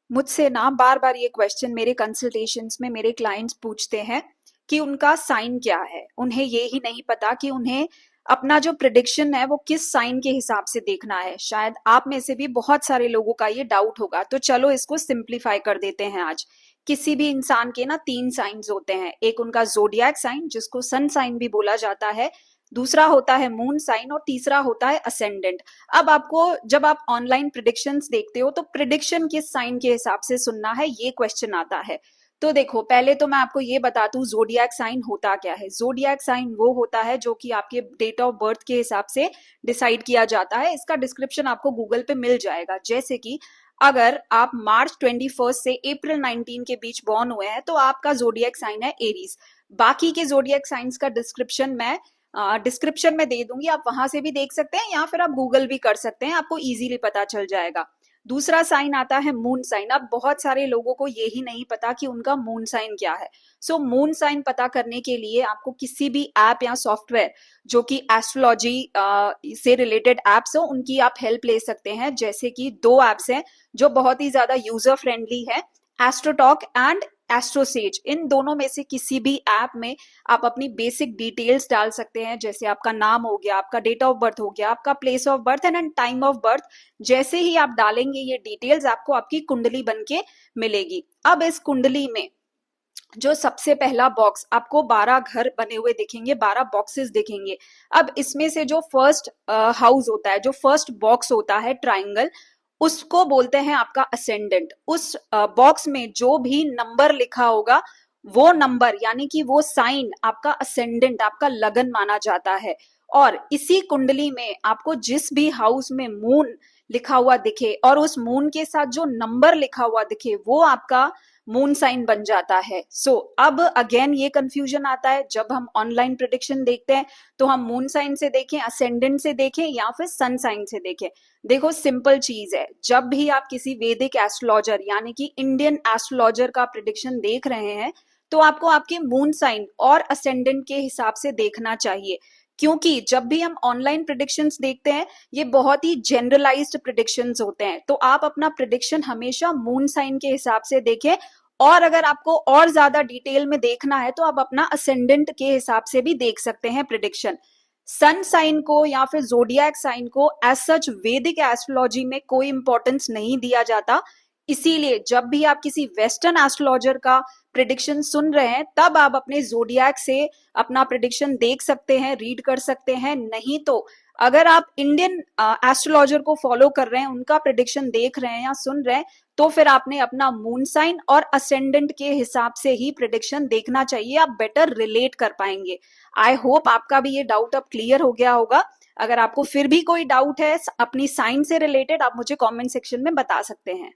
मुझसे ना बार बार ये क्वेश्चन मेरे कंसल्टेशंस में मेरे क्लाइंट्स पूछते हैं कि उनका साइन क्या है। उन्हें ये ही नहीं पता कि उन्हें अपना जो प्रिडिक्शन है वो किस साइन के हिसाब से देखना है। शायद आप में से भी बहुत सारे लोगों का ये डाउट होगा, तो चलो इसको सिंप्लीफाई कर देते हैं आज। किसी भी इंसान के ना 3 साइंस होते हैं। एक उनका जोडियक साइन, जिसको सन साइन भी बोला जाता है, दूसरा होता है मून साइन और तीसरा होता है असेंडेंट। अब आपको जब आप ऑनलाइन प्रिडिक्शंस देखते हो तो प्रिडिक्शन किस साइन के हिसाब से सुनना है, ये क्वेश्चन आता है। तो देखो, पहले तो मैं आपको ये बता दूं जोडियक साइन होता क्या है। जोडियक साइन वो होता है जो कि आपके डेट ऑफ बर्थ के हिसाब से डिसाइड किया जाता है। इसका डिस्क्रिप्शन आपको गूगल पे मिल जाएगा। जैसे कि अगर आप मार्च 21 से अप्रैल 19 के बीच बॉर्न हुए हैं तो आपका जोडियक साइन है एरीज। बाकी के जोडियक साइंस का डिस्क्रिप्शन मैं डिस्क्रिप्शन में दे दूंगी, आप वहां से भी देख सकते हैं या फिर आप गूगल भी कर सकते हैं, आपको इजीली पता चल जाएगा। दूसरा साइन आता है मून साइन। अब बहुत सारे लोगों को ये ही नहीं पता कि उनका मून साइन क्या है। सो मून साइन पता करने के लिए आपको किसी भी ऐप या सॉफ्टवेयर जो कि एस्ट्रोलॉजी से रिलेटेड एप्स हो, उनकी आप हेल्प ले सकते हैं। जैसे कि 2 एप्स हैं जो बहुत ही ज्यादा यूजर फ्रेंडली है, एस्ट्रोटॉक एंड एस्ट्रोसेज। इन दोनों में से किसी भी ऐप में आप अपनी बेसिक डिटेल्स डाल सकते हैं, जैसे आपका नाम हो गया, आपका डेट ऑफ बर्थ हो गया, आपका place of birth and time of birth. जैसे ही आप डालेंगे ये डिटेल्स, आपको आपकी कुंडली बनके मिलेगी। अब इस कुंडली में जो सबसे पहला बॉक्स आपको 12 घर बने हुए दिखेंगे, 12 बॉक्सेस दिखेंगे। अब इसमें से जो फर्स्ट हाउस होता है, जो फर्स्ट बॉक्स होता है ट्राइंगल, उसको बोलते हैं आपका असेंडेंट। उस बॉक्स में जो भी नंबर लिखा होगा वो नंबर यानी कि वो साइन आपका असेंडेंट, आपका लगन माना जाता है। और इसी कुंडली में आपको जिस भी हाउस में मून लिखा हुआ दिखे और उस मून के साथ जो नंबर लिखा हुआ दिखे वो आपका मून साइन बन जाता है। अब अगेन ये कंफ्यूजन आता है जब हम ऑनलाइन प्रिडिक्शन देखते हैं तो हम मून साइन से देखें, असेंडेंट से देखें या फिर सन साइन से देखें। देखो, सिंपल चीज है, जब भी आप किसी वैदिक एस्ट्रोलॉजर यानी कि इंडियन एस्ट्रोलॉजर का प्रिडिक्शन देख रहे हैं तो आपको आपके मून साइन और असेंडेंट के हिसाब से देखना चाहिए। क्योंकि जब भी हम ऑनलाइन प्रिडिक्शंस देखते हैं ये बहुत ही जनरलाइज्ड प्रिडिक्शंस होते हैं, तो आप अपना प्रिडिक्शन हमेशा मून साइन के हिसाब से देखें। और अगर आपको और ज्यादा डिटेल में देखना है तो आप अपना असेंडेंट के हिसाब से भी देख सकते हैं प्रिडिक्शन। सन साइन को या फिर जोडियक साइन को एज सच वैदिक एस्ट्रोलॉजी में कोई इंपॉर्टेंस नहीं दिया जाता। इसीलिए जब भी आप किसी वेस्टर्न एस्ट्रोलॉजर का प्रिडिक्शन सुन रहे हैं तब आप अपने जोडियक से अपना प्रिडिक्शन देख सकते हैं, रीड कर सकते हैं। नहीं तो अगर आप इंडियन एस्ट्रोलॉजर को फॉलो कर रहे हैं, उनका प्रिडिक्शन देख रहे हैं या सुन रहे हैं, तो फिर आपने अपना मून साइन और असेंडेंट के हिसाब से ही प्रिडिक्शन देखना चाहिए। आप बेटर रिलेट कर पाएंगे। आई होप आपका भी ये डाउट अब क्लियर हो गया होगा। अगर आपको फिर भी कोई डाउट है अपनी साइन से रिलेटेड, आप मुझे कमेंट सेक्शन में बता सकते हैं।